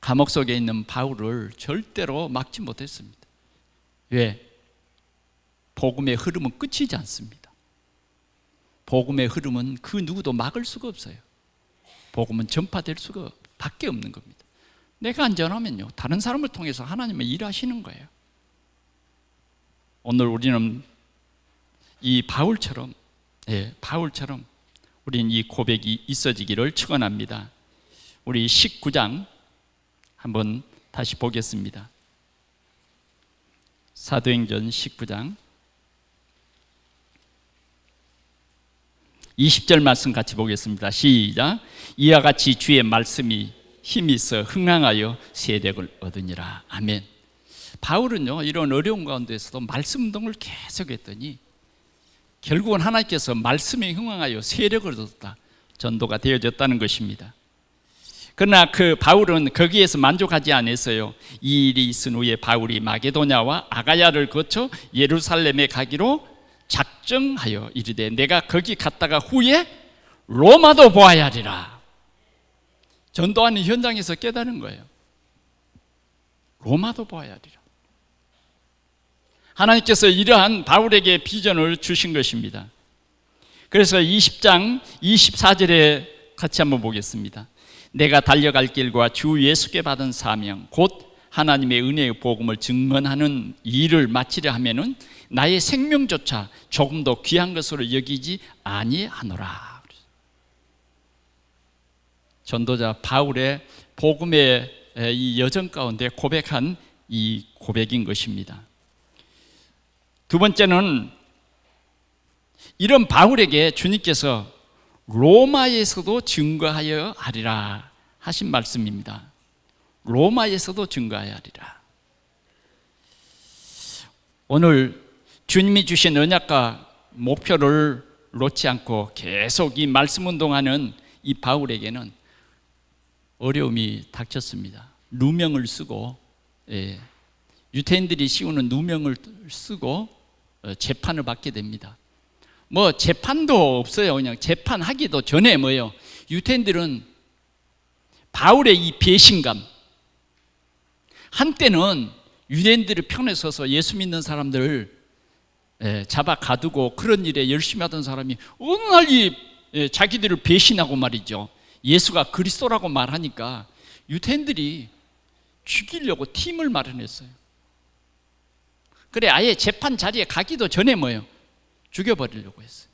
감옥 속에 있는 바울을 절대로 막지 못했습니다. 왜? 복음의 흐름은 끝이지 않습니다. 복음의 흐름은 그 누구도 막을 수가 없어요. 복음은 전파될 수가 밖에 없는 겁니다. 내가 안 전하면요 다른 사람을 통해서 하나님은 일하시는 거예요. 오늘 우리는 이 바울처럼 우리는 이 고백이 있어지기를 축원합니다. 우리 19장 한번 다시 보겠습니다. 사도행전 19장 20절 말씀 같이 보겠습니다. 시작. 이와 같이 주의 말씀이 힘이 있어 흥황하여 세력을 얻으니라. 아멘. 바울은요 이런 어려운 가운데서도 말씀 운동을 계속했더니 결국은 하나님께서 말씀에 흥황하여 세력을 얻었다, 전도가 되어졌다는 것입니다. 그러나 그 바울은 거기에서 만족하지 않았어요. 이 일이 있은 후에 바울이 마게도냐와 아가야를 거쳐 예루살렘에 가기로 작정하여 이르되 내가 거기 갔다가 후에 로마도 보아야 하리라. 전도하는 현장에서 깨달은 거예요. 로마도 보아야 하리라. 하나님께서 이러한 바울에게 비전을 주신 것입니다. 그래서 20장 24절에 같이 한번 보겠습니다. 내가 달려갈 길과 주 예수께 받은 사명 곧 하나님의 은혜의 복음을 증언하는 일을 마치려 하면은 나의 생명조차 조금도 귀한 것으로 여기지 아니하노라. 전도자 바울의 복음의 이 여정 가운데 고백한 이 고백인 것입니다. 두 번째는 이런 바울에게 주님께서 로마에서도 증거하여 하리라 하신 말씀입니다. 로마에서도 증거하여 하리라. 오늘 주님이 주신 언약과 목표를 놓지 않고 계속 이 말씀 운동하는 이 바울에게는 어려움이 닥쳤습니다. 누명을 쓰고 유대인들이 씌우는 누명을 쓰고 재판을 받게 됩니다. 뭐 재판도 없어요. 그냥 재판하기도 전에 뭐예요? 유대인들은 바울의 이 배신감, 한때는 유대인들의 편에 서서 예수 믿는 사람들을 잡아 가두고 그런 일에 열심히 하던 사람이 어느 날 자기들을 배신하고 말이죠. 예수가 그리스도라고 말하니까 유대인들이 죽이려고 팀을 마련했어요. 그래 아예 재판 자리에 가기도 전에 뭐예요? 죽여버리려고 했어요.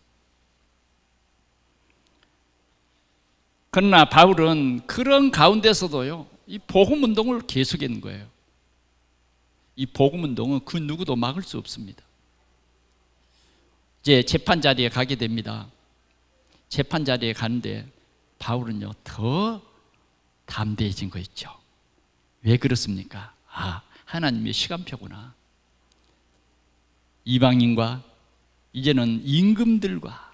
그러나 바울은 그런 가운데서도요, 이 복음 운동을 계속한 거예요. 이 복음 운동은 그 누구도 막을 수 없습니다. 이제 재판 자리에 가게 됩니다. 재판 자리에 가는데 바울은요 더 담대해진 거 있죠. 왜 그렇습니까? 아, 하나님의 시간표구나. 이방인과 이제는 임금들과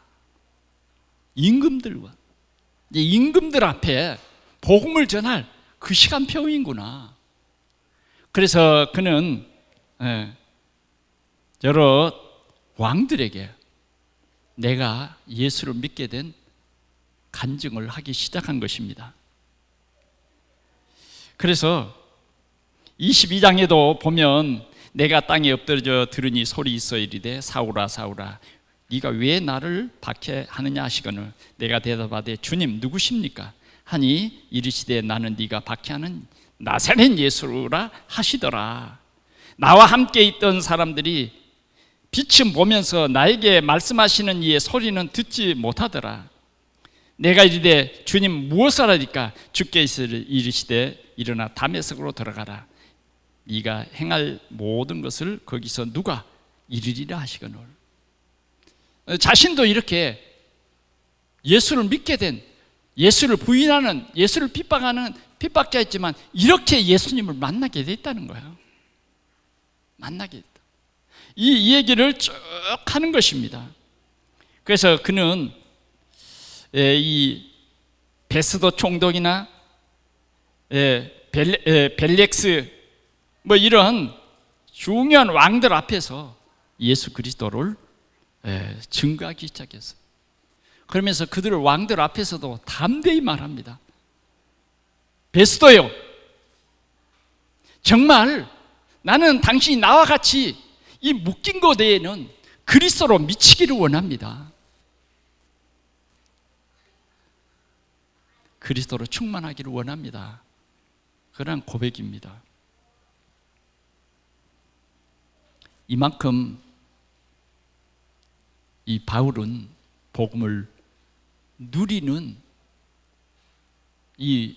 이제 임금들 앞에 복음을 전할 그 시간표이구나. 그래서 그는 여러 왕들에게 내가 예수를 믿게 된 간증을 하기 시작한 것입니다. 그래서 22장에도 보면 내가 땅에 엎드려 들으니 소리 있어 이르되 사울아 사울아 네가 왜 나를 박해하느냐 하시거늘 내가 대답하되 주님 누구십니까? 하니 이르시되 나는 네가 박해하는 나사렛 예수라 하시더라. 나와 함께 있던 사람들이 빛을 보면서 나에게 말씀하시는 이의 소리는 듣지 못하더라. 내가 이르되 주님 무엇을 하리까? 주께 이르시되 일어나 다메섹으로 들어가라. 네가 행할 모든 것을 거기서 누가 이르리라 하시거늘. 자신도 이렇게 예수를 믿게 된, 예수를 부인하는, 예수를 핍박하는 핍박자였지만 이렇게 예수님을 만나게 됐다는 거예요. 만나게 됐다. 이 얘기를 쭉 하는 것입니다. 그래서 그는 이 베스도 총독이나 벨렉스 뭐 이런 중요한 왕들 앞에서 예수 그리스도를 증거하기 시작했어요. 그러면서 그들을 왕들 앞에서도 담대히 말합니다. 베스도요, 정말 나는 당신이 나와 같이 이 묶인 고대에는 그리스도로 미치기를 원합니다. 그리스도로 충만하기를 원합니다. 그런 고백입니다. 이만큼 이 바울은 복음을 누리는 이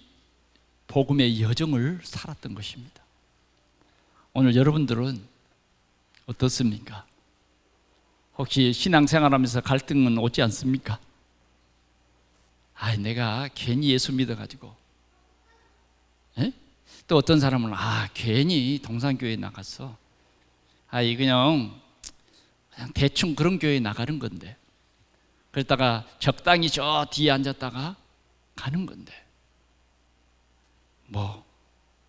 복음의 여정을 살았던 것입니다. 오늘 여러분들은 어떻습니까? 혹시 신앙생활하면서 갈등은 오지 않습니까? 내가 괜히 예수 믿어가지고 또 어떤 사람은 괜히 동산교회에 나갔어. 그냥 대충 그런 교회에 나가는 건데 그러다가 적당히 저 뒤에 앉았다가 가는 건데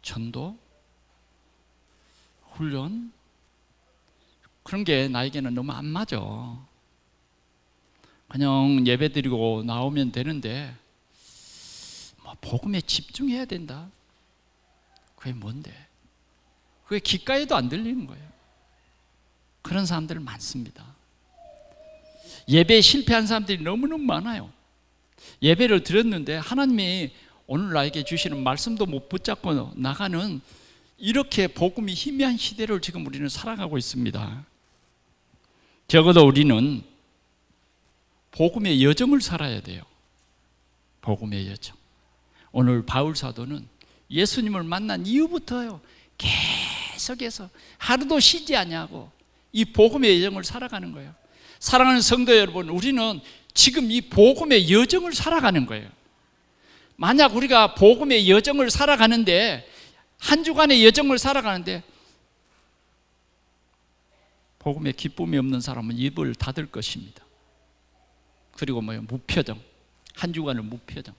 전도, 훈련, 그런 게 나에게는 너무 안 맞아. 그냥 예배 드리고 나오면 되는데 뭐 복음에 집중해야 된다. 그게 뭔데? 그게 귓가에도 안 들리는 거예요. 그런 사람들 많습니다. 예배에 실패한 사람들이 너무너무 많아요. 예배를 드렸는데 하나님이 오늘 나에게 주시는 말씀도 못 붙잡고 나가는 이렇게 복음이 희미한 시대를 지금 우리는 살아가고 있습니다. 적어도 우리는 복음의 여정을 살아야 돼요. 복음의 여정. 오늘 바울 사도는 예수님을 만난 이후부터요 계속해서 하루도 쉬지 아니하고 이 복음의 여정을 살아가는 거예요. 사랑하는 성도 여러분, 우리는 지금 이 복음의 여정을 살아가는 거예요. 만약 우리가 복음의 여정을 살아가는데 한 주간의 여정을 살아가는데 복음에 기쁨이 없는 사람은 입을 닫을 것입니다. 그리고 무표정, 한 주간을 무표정.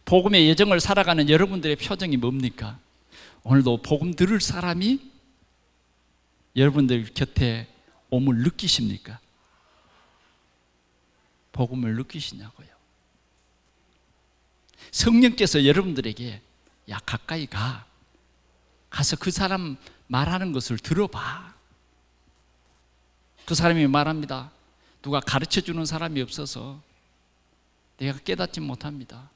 복음의 여정을 살아가는 여러분들의 표정이 뭡니까? 오늘도 복음 들을 사람이 여러분들 곁에 옴을 느끼십니까? 복음을 느끼시냐고요. 성령께서 여러분들에게 야 가까이 가서 그 사람 말하는 것을 들어봐. 그 사람이 말합니다. 누가 가르쳐주는 사람이 없어서 내가 깨닫지 못합니다.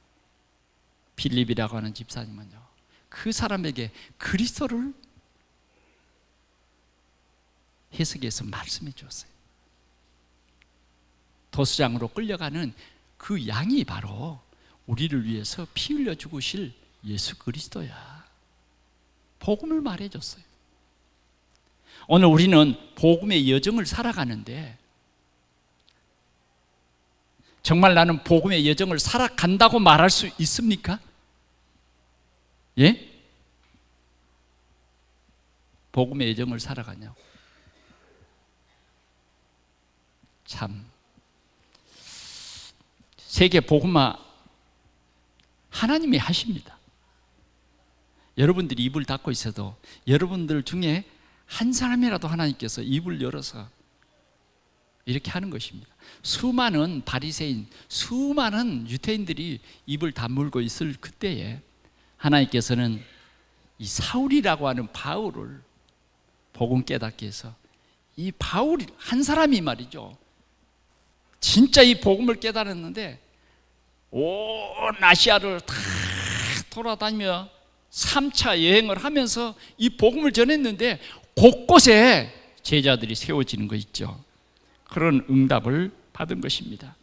빌립이라고 하는 집사님은요, 그 사람에게 그리스도를 해석해서 말씀해 주었어요. 도수장으로 끌려가는 그 양이 바로 우리를 위해서 피 흘려 죽으실 예수 그리스도야. 복음을 말해 줬어요. 오늘 우리는 복음의 여정을 살아가는데 정말 나는 복음의 여정을 살아간다고 말할 수 있습니까? 예? 복음의 여정을 살아가냐고. 참 세계 복음화 하나님이 하십니다. 여러분들이 입을 닫고 있어도 여러분들 중에 한 사람이라도 하나님께서 입을 열어서 이렇게 하는 것입니다. 수많은 바리새인, 수많은 유대인들이 입을 다물고 있을 그때에 하나님께서는 이 사울이라고 하는 바울을 복음 깨닫게 해서 이 바울 한 사람이 말이죠, 진짜 이 복음을 깨달았는데 온 아시아를 다 돌아다니며 3차 여행을 하면서 이 복음을 전했는데 곳곳에 제자들이 세워지는 거 있죠. 그런 응답을 받은 것입니다.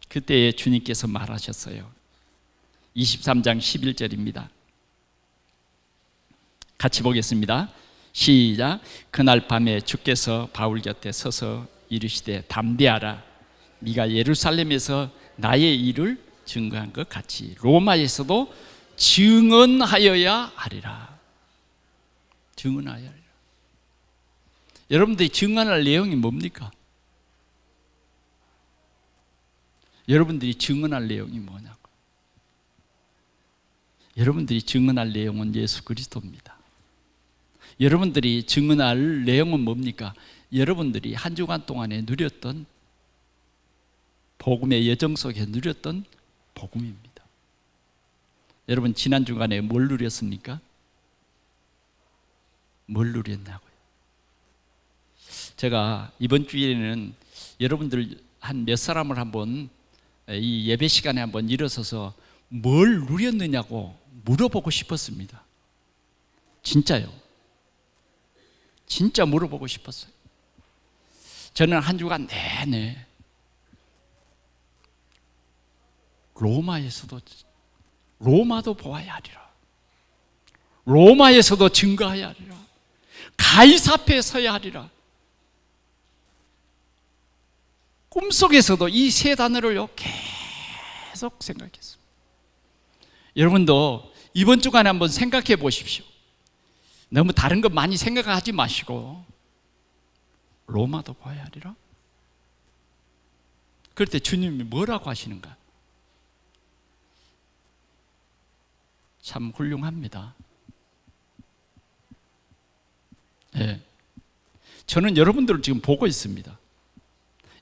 그때에 주님께서 말하셨어요. 23장 11절입니다. 같이 보겠습니다. 시작. 그날 밤에 주께서 바울 곁에 서서 이르시되 담대하라. 네가 예루살렘에서 나의 일을 증거한 것 같이 로마에서도 증언하여야 하리라. 증언하여야 하리라. 여러분들이 증언할 내용이 뭡니까? 여러분들이 증언할 내용이 뭐냐고. 여러분들이 증언할 내용은 예수 그리스도입니다. 여러분들이 증언할 내용은 뭡니까? 여러분들이 한 주간 동안에 누렸던 복음의 여정 속에 누렸던 복음입니다. 여러분 지난 주간에 뭘 누렸습니까? 뭘 누렸냐고요. 제가 이번 주에는 여러분들 한 몇 사람을 한번 이 예배 시간에 한번 일어서서 뭘 누렸느냐고 물어보고 싶었습니다. 진짜요. 진짜 물어보고 싶었어요. 저는 한 주간 내내 로마도 보아야 하리라. 로마에서도 증거해야 하리라. 가이사 앞에 서야 하리라. 꿈속에서도 이 세 단어를 계속 생각했습니다. 여러분도 이번 주간에 한번 생각해 보십시오. 너무 다른 것 많이 생각하지 마시고 로마도 봐야 하리라. 그럴 때 주님이 뭐라고 하시는가? 참 훌륭합니다. 저는 여러분들을 지금 보고 있습니다.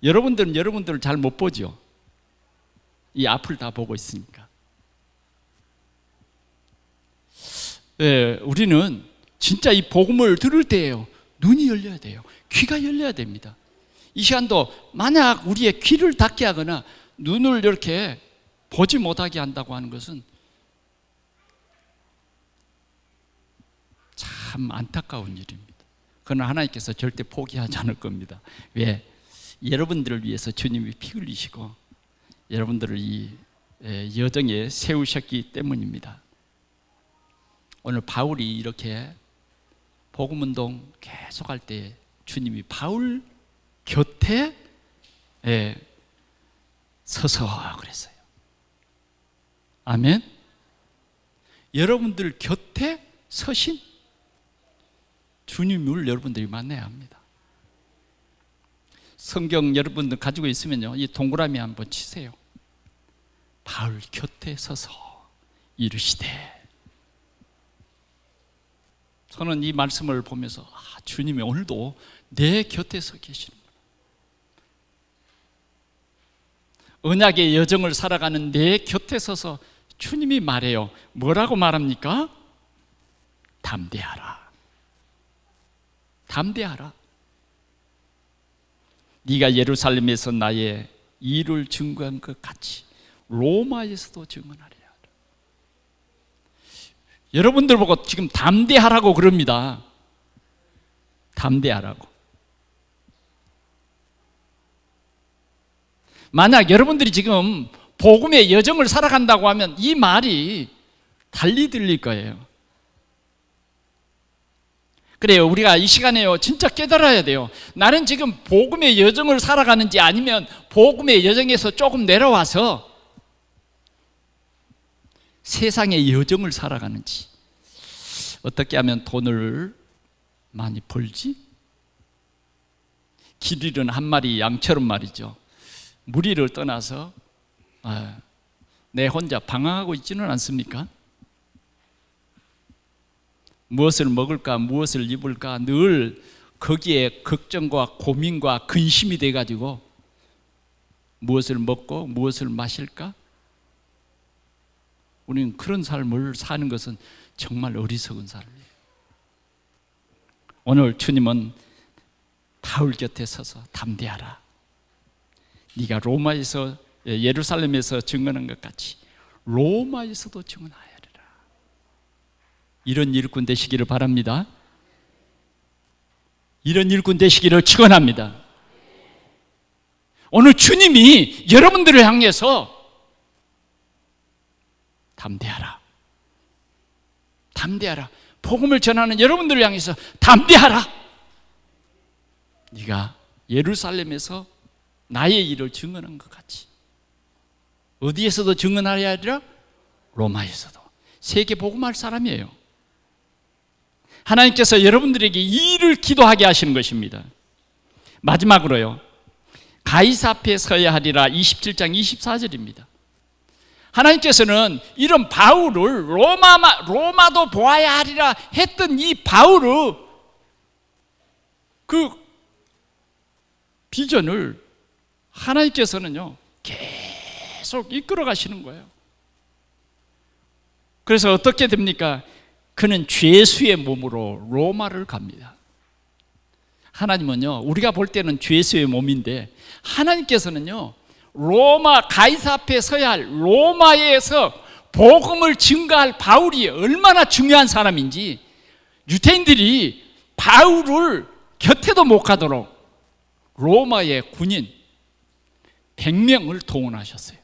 여러분들은 여러분들을 잘 못 보죠. 이 앞을 다 보고 있으니까. 네, 우리는 진짜 이 복음을 들을 때예요. 눈이 열려야 돼요. 귀가 열려야 됩니다. 이 시간도 만약 우리의 귀를 닫게 하거나 눈을 이렇게 보지 못하게 한다고 하는 것은 참 안타까운 일입니다. 그러나 하나님께서 절대 포기하지 않을 겁니다. 왜? 여러분들을 위해서 주님이 피 흘리시고 여러분들을 이 여정에 세우셨기 때문입니다. 오늘 바울이 이렇게 복음운동 계속할 때 주님이 바울 곁에 서서 그랬어요. 아멘. 여러분들 곁에 서신 주님을 여러분들이 만나야 합니다. 성경 여러분들 가지고 있으면요, 이 동그라미 한번 치세요. 바울 곁에 서서 이르시되. 저는 이 말씀을 보면서 주님이 오늘도 내 곁에 서 계시는 언약의 여정을 살아가는 내 곁에 서서 주님이 말해요. 뭐라고 말합니까? 담대하라. 담대하라. 네가 예루살렘에서 나의 일을 증거한 것 같이 로마에서도 증언하리라. 여러분들 보고 지금 담대하라고 그럽니다. 담대하라고. 만약 여러분들이 지금 복음의 여정을 살아간다고 하면 이 말이 달리 들릴 거예요. 그래요. 우리가 이 시간에요, 진짜 깨달아야 돼요. 나는 지금 복음의 여정을 살아가는지 아니면 복음의 여정에서 조금 내려와서 세상의 여정을 살아가는지, 어떻게 하면 돈을 많이 벌지? 길 잃은 한 마리 양처럼 말이죠. 무리를 떠나서 내 혼자 방황하고 있지는 않습니까? 무엇을 먹을까, 무엇을 입을까 늘 거기에 걱정과 고민과 근심이 돼가지고 무엇을 먹고 무엇을 마실까? 우리는 그런 삶을 사는 것은 정말 어리석은 삶이에요. 오늘 주님은 바울 곁에 서서 담대하라. 네가 로마에서 예루살렘에서 증언한 것 같이 로마에서도 증언하여라. 이런 일꾼 되시기를 바랍니다. 이런 일꾼 되시기를 축원합니다. 오늘 주님이 여러분들을 향해서 담대하라. 담대하라. 복음을 전하는 여러분들을 향해서 담대하라. 네가 예루살렘에서 나의 일을 증언한 것 같이. 어디에서도 증언하려 하리라? 로마에서도. 세계 복음할 사람이에요. 하나님께서 여러분들에게 이 일을 기도하게 하시는 것입니다. 마지막으로요, 가이사 앞에 서야 하리라. 27장 24절입니다. 하나님께서는 이런 바울을 로마도 보아야 하리라 했던 이 바울의 그 비전을 하나님께서는요 계속 이끌어 가시는 거예요. 그래서 어떻게 됩니까? 그는 죄수의 몸으로 로마를 갑니다. 하나님은요, 우리가 볼 때는 죄수의 몸인데 하나님께서는요, 로마 가이사 앞에 서야 할 로마에서 복음을 증거할 바울이 얼마나 중요한 사람인지 유대인들이 바울을 곁에도 못 가도록 로마의 군인 100명을 동원하셨어요.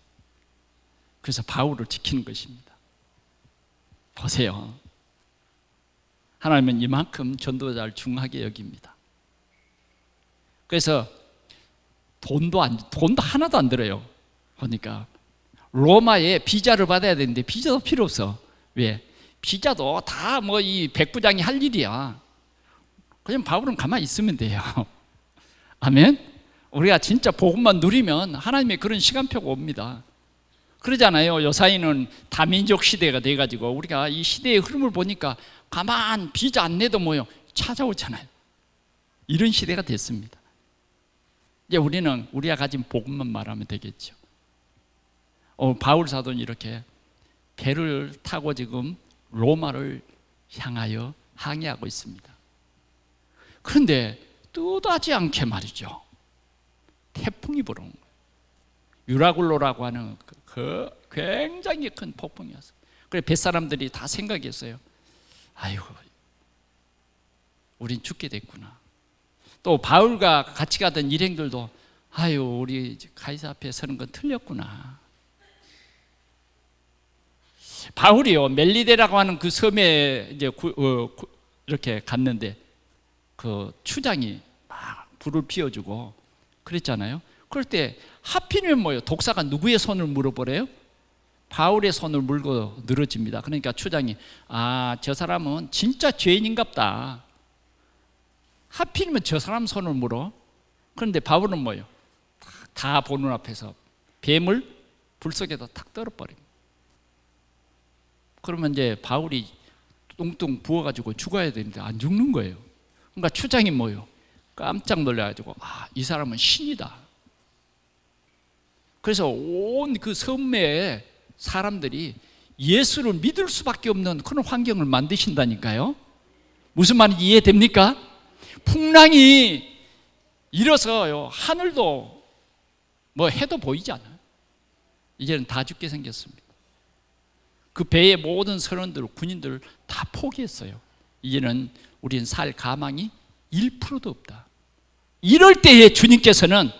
그래서 바울을 지키는 것입니다. 보세요. 하나님은 이만큼 전도자를 중하게 여깁니다. 그래서 돈도 하나도 안 들어요. 보니까 로마에 비자를 받아야 되는데 비자도 필요 없어. 왜? 비자도 다 뭐 이 백부장이 할 일이야. 그냥 바울은 가만히 있으면 돼요. 아멘. 우리가 진짜 복음만 누리면 하나님의 그런 시간표가 옵니다. 그러잖아요. 요사이는 다민족 시대가 돼가지고 우리가 이 시대의 흐름을 보니까 가만 비자 안 내도 뭐요 찾아오잖아요. 이런 시대가 됐습니다. 이제 우리는 우리가 가진 복음만 말하면 되겠죠. 바울 사도는 이렇게 배를 타고 지금 로마를 향하여 항해하고 있습니다. 그런데 뜻하지 않게 말이죠, 태풍이 불어온 거예요. 유라굴로라고 하는 그 굉장히 큰 폭풍이었어요. 그래서 뱃사람들이 다 생각했어요. 아이고, 우린 죽게 됐구나. 또 바울과 같이 가던 일행들도 아유, 우리 가이사 앞에 서는 건 틀렸구나. 바울이요, 멜리데라고 하는 그 섬에 이제 이렇게 갔는데 그 추장이 막 불을 피워주고 그랬잖아요. 그럴 때 하필이면 뭐예요? 독사가 누구의 손을 물어보래요? 바울의 손을 물고 늘어집니다. 그러니까 추장이 저 사람은 진짜 죄인인갑다. 하필이면 저 사람 손을 물어. 그런데 바울은 뭐예요? 다 보는 앞에서 뱀을 불 속에다 탁 떨어버립니다. 그러면 이제 바울이 뚱뚱 부어가지고 죽어야 되는데 안 죽는 거예요. 그러니까 추장이 뭐예요? 깜짝 놀라가지고 이 사람은 신이다. 그래서 온 그 섬에 사람들이 예수를 믿을 수밖에 없는 그런 환경을 만드신다니까요. 무슨 말인지 이해됩니까? 풍랑이 일어서요, 하늘도 뭐 해도 보이지 않아요. 이제는 다 죽게 생겼습니다. 그 배의 모든 선원들, 군인들을 다 포기했어요. 이제는 우리는 살 가망이 1%도 없다. 이럴 때에 주님께서는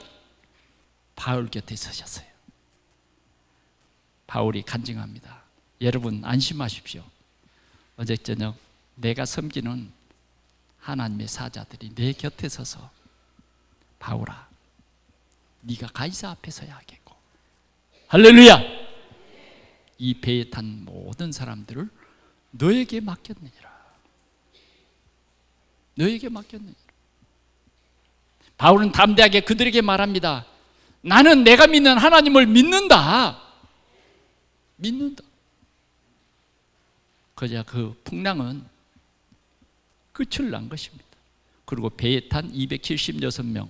바울 곁에 서셨어요. 바울이 간증합니다. 여러분 안심하십시오. 어제 저녁 내가 섬기는 하나님의 사자들이 내 곁에 서서 바울아, 네가 가이사 앞에 서야 하겠고, 할렐루야, 이 배에 탄 모든 사람들을 너에게 맡겼느니라. 너에게 맡겼느니라. 바울은 담대하게 그들에게 말합니다. 나는 내가 믿는 하나님을 믿는다. 믿는다. 그저 그 풍랑은 끝을 난 것입니다. 그리고 배에 탄 276명,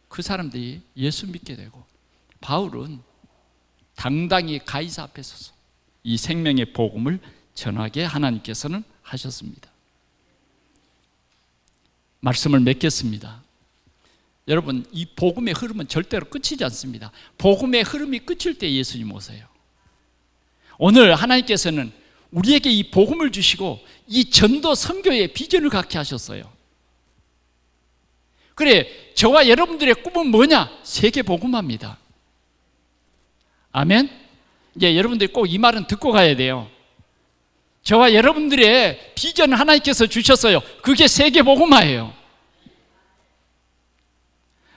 그 사람들이 예수 믿게 되고, 바울은 당당히 가이사 앞에 서서 이 생명의 복음을 전하게 하나님께서는 하셨습니다. 말씀을 맺겠습니다. 여러분, 이 복음의 흐름은 절대로 끝이지 않습니다. 복음의 흐름이 끝일 때 예수님 오세요. 오늘 하나님께서는 우리에게 이 복음을 주시고 이 전도 선교의 비전을 갖게 하셨어요. 그래, 저와 여러분들의 꿈은 뭐냐? 세계 복음화입니다. 아멘? 이제 여러분들이 꼭 이 말은 듣고 가야 돼요. 저와 여러분들의 비전을 하나님께서 주셨어요. 그게 세계 복음화예요.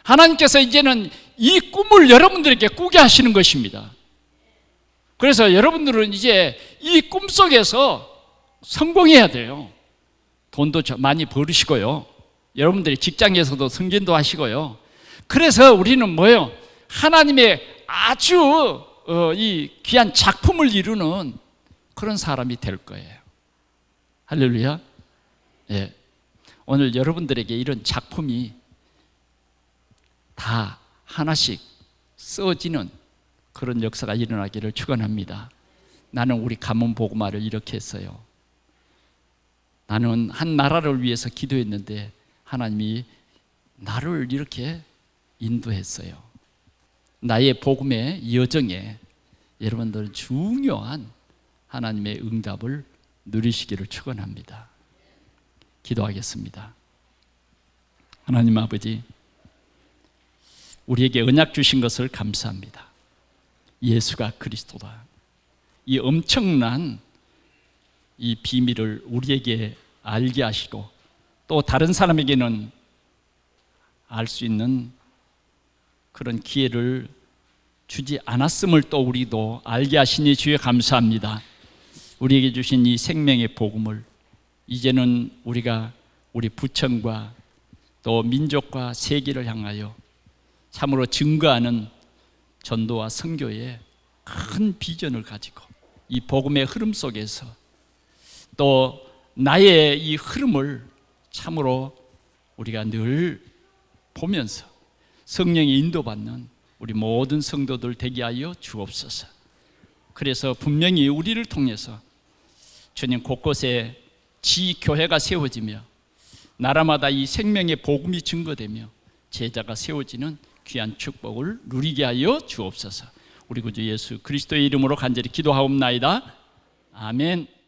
하나님께서 이제는 이 꿈을 여러분들에게 꾸게 하시는 것입니다. 그래서 여러분들은 이제 이 꿈 속에서 성공해야 돼요. 돈도 많이 벌으시고요, 여러분들이 직장에서도 승진도 하시고요. 그래서 우리는 뭐예요? 하나님의 아주 이 귀한 작품을 이루는 그런 사람이 될 거예요. 할렐루야. 예. 오늘 여러분들에게 이런 작품이 다 하나씩 써지는 그런 역사가 일어나기를 축원합니다. 나는 우리 가문 복음화를 이렇게 했어요. 나는 한 나라를 위해서 기도했는데 하나님이 나를 이렇게 인도했어요. 나의 복음의 여정에 여러분들 중요한 하나님의 응답을 누리시기를 축원합니다. 기도하겠습니다. 하나님 아버지, 우리에게 언약 주신 것을 감사합니다. 예수가 그리스도다. 이 엄청난 이 비밀을 우리에게 알게 하시고 또 다른 사람에게는 알 수 있는 그런 기회를 주지 않았음을 또 우리도 알게 하시니 주여 감사합니다. 우리에게 주신 이 생명의 복음을 이제는 우리가 우리 부천과 또 민족과 세계를 향하여 참으로 증거하는 전도와 선교의 큰 비전을 가지고 이 복음의 흐름 속에서 또 나의 이 흐름을 참으로 우리가 늘 보면서 성령의 인도받는 우리 모든 성도들 되게 하여 주옵소서. 그래서 분명히 우리를 통해서 주님 곳곳에 지교회가 세워지며 나라마다 이 생명의 복음이 증거되며 제자가 세워지는 귀한 축복을 누리게 하여 주옵소서. 우리 구주 예수 그리스도의 이름으로 간절히 기도하옵나이다. 아멘.